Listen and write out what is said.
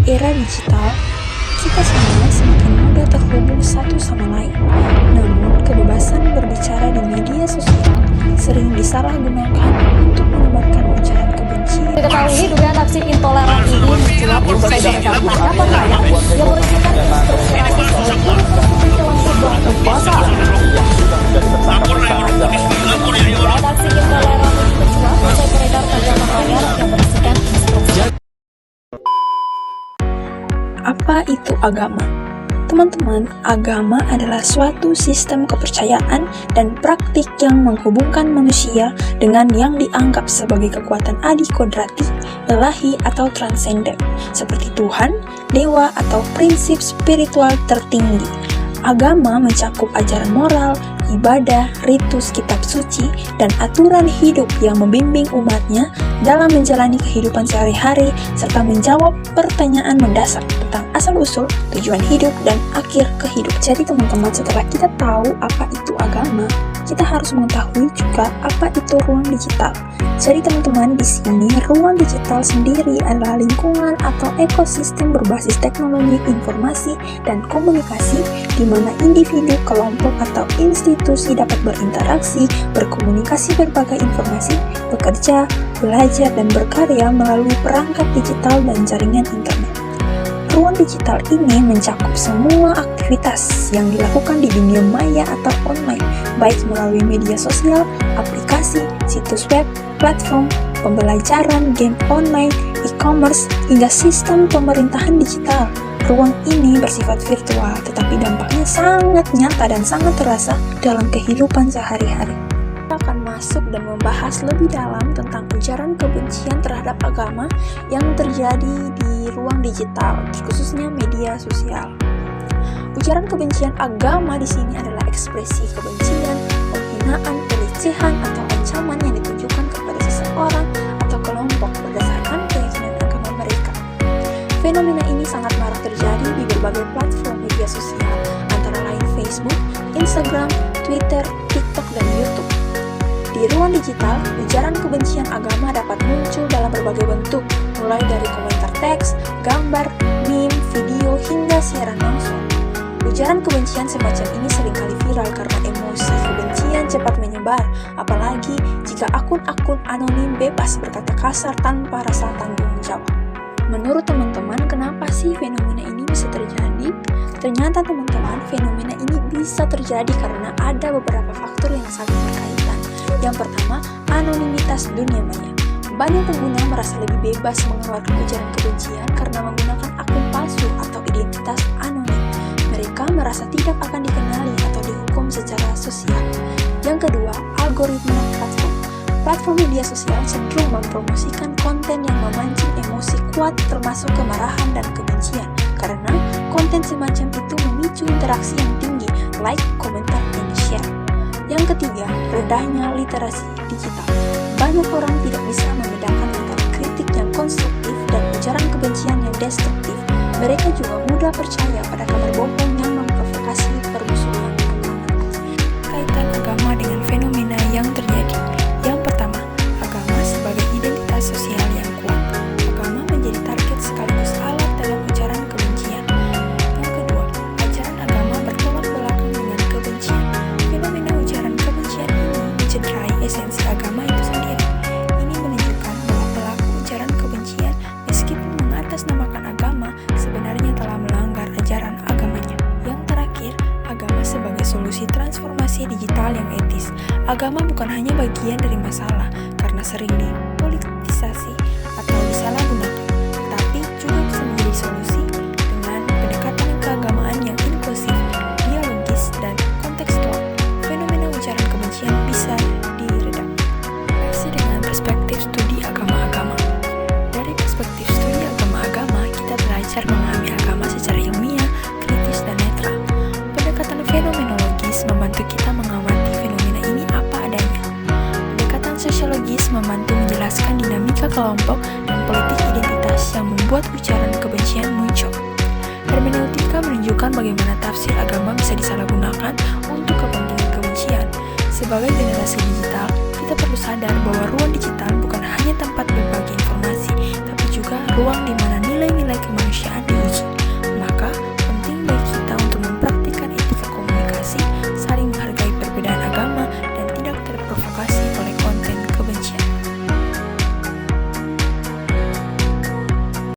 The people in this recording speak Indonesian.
era digital, kita semua semakin mudah terhubung satu sama lain. Namun, kebebasan berbicara di media sosial sering disalahgunakan untuk menebarkan ujaran kebencian. Diketahui dugaan aksi intoleran ini mencuat usai beredar rekaman layar yang berisikan instruksi rasis oleh guru pembina film football berpuasa. Dugaan aksi intoleran ini mencuat usai beredar rekaman layar yang berisikan instruksi. Apa itu agama? Teman-teman, agama adalah suatu sistem kepercayaan dan praktik yang menghubungkan manusia dengan yang dianggap sebagai kekuatan adikodrati, ilahi atau transenden, seperti Tuhan, dewa, atau prinsip spiritual tertinggi. Agama mencakup ajaran moral, ibadah, ritus kitab suci, dan aturan hidup yang membimbing umatnya dalam menjalani kehidupan sehari-hari serta menjawab pertanyaan mendasar tentang asal-usul, tujuan hidup, dan akhir kehidupan. Jadi teman-teman, setelah kita tahu apa itu agama, kita harus mengetahui juga apa itu ruang digital. Jadi teman-teman, di sini ruang digital sendiri adalah lingkungan atau ekosistem berbasis teknologi informasi dan komunikasi di mana individu, kelompok, atau institusi dapat berinteraksi, berkomunikasi berbagai informasi, bekerja, belajar, dan berkarya melalui perangkat digital dan jaringan internet. Ruang digital ini mencakup semua aktivitas yang dilakukan di dunia maya atau online, baik melalui media sosial, aplikasi, situs web, platform, pembelajaran, game online, e-commerce, hingga sistem pemerintahan digital. Ruang ini bersifat virtual, tetapi dampaknya sangat nyata dan sangat terasa dalam kehidupan sehari-hari. Kita akan masuk dan membahas lebih dalam tentang ujaran kebencian terhadap agama yang terjadi di ruang digital, khususnya media sosial. Ujaran kebencian agama di sini adalah ekspresi kebencian, penghinaan, pelecehan, atau ancaman yang ditujukan kepada seseorang atau kelompok berdasarkan keyakinan agama mereka. Fenomena ini sangat marak terjadi di berbagai platform media sosial, antara lain Facebook, Instagram, Twitter, TikTok, dan YouTube. Di ruang digital, ujaran kebencian agama dapat muncul dalam berbagai bentuk, mulai dari komentar teks, gambar, meme, video, hingga siaran langsung. Ujaran kebencian semacam ini seringkali viral karena emosi kebencian cepat menyebar, apalagi jika akun-akun anonim bebas berkata kasar tanpa rasa tanggung jawab. Menurut teman-teman, kenapa sih fenomena ini bisa terjadi? Ternyata teman-teman, fenomena ini bisa terjadi karena ada beberapa faktor yang saling berkaitan. Yang pertama, anonimitas dunia maya. Banyak pengguna merasa lebih bebas mengeluarkan ujaran kebencian karena menggunakan akun palsu atau identitas anonim. Mereka merasa tidak akan dikenali atau dihukum secara sosial. Yang kedua, algoritma platform. Platform media sosial cenderung mempromosikan konten yang memancing emosi kuat termasuk kemarahan dan kebencian karena konten semacam itu memicu interaksi yang tinggi, like, komentar, dan share. Yang ketiga, rendahnya literasi digital. Banyak orang tidak bisa membedakan antara kritik yang konstruktif dan ujaran kebencian yang destruktif. Mereka juga mudah percaya pada kabar bohong yang memprovokasi permusuhan agama. Kaitan agama dengan fenomena yang terjadi. Yang pertama, agama sebagai identitas sosial yang kuat. Agama menjadi target sekaligus alat dalam ujaran kebencian. Yang kedua, ajaran agama bertolak belakang dengan kebencian. Fenomena ujaran kebencian ini mencederai esensi agama itu sendiri. Ini menunjukkan bahwa pelaku ujaran kebencian meskipun mengatasnamakan agama sebenarnya telah melanggar ajaran agamanya. Yang terakhir, agama sebagai solusi transformasi digital yang etis. Agama bukan hanya bagian dari masalah karena sering dipolitisasi atau disalahgunakan, tapi juga bisa menjadi solusi dengan pendekatan keagamaan yang inklusif, dialogis, dan kontekstual. Fenomena ujaran kebencian bisa diredam. Versi dengan perspektif studi agama-agama. Dari perspektif studi agama-agama, kita belajar memahami agama secara ilmiah, kritis, dan netral. Pendekatan fenomenologis membantu kita mengamati fenomena ini apa adanya. Pendekatan sosiologis membantu menjelaskan dinamika kelompok dan politik identitas yang membuat ujaran kebencian muncul. Hermeneutika menunjukkan bagaimana tafsir agama bisa disalahgunakan untuk kepentingan kebencian. Sebagai generasi digital, kita perlu sadar bahwa ruang digital bukan hanya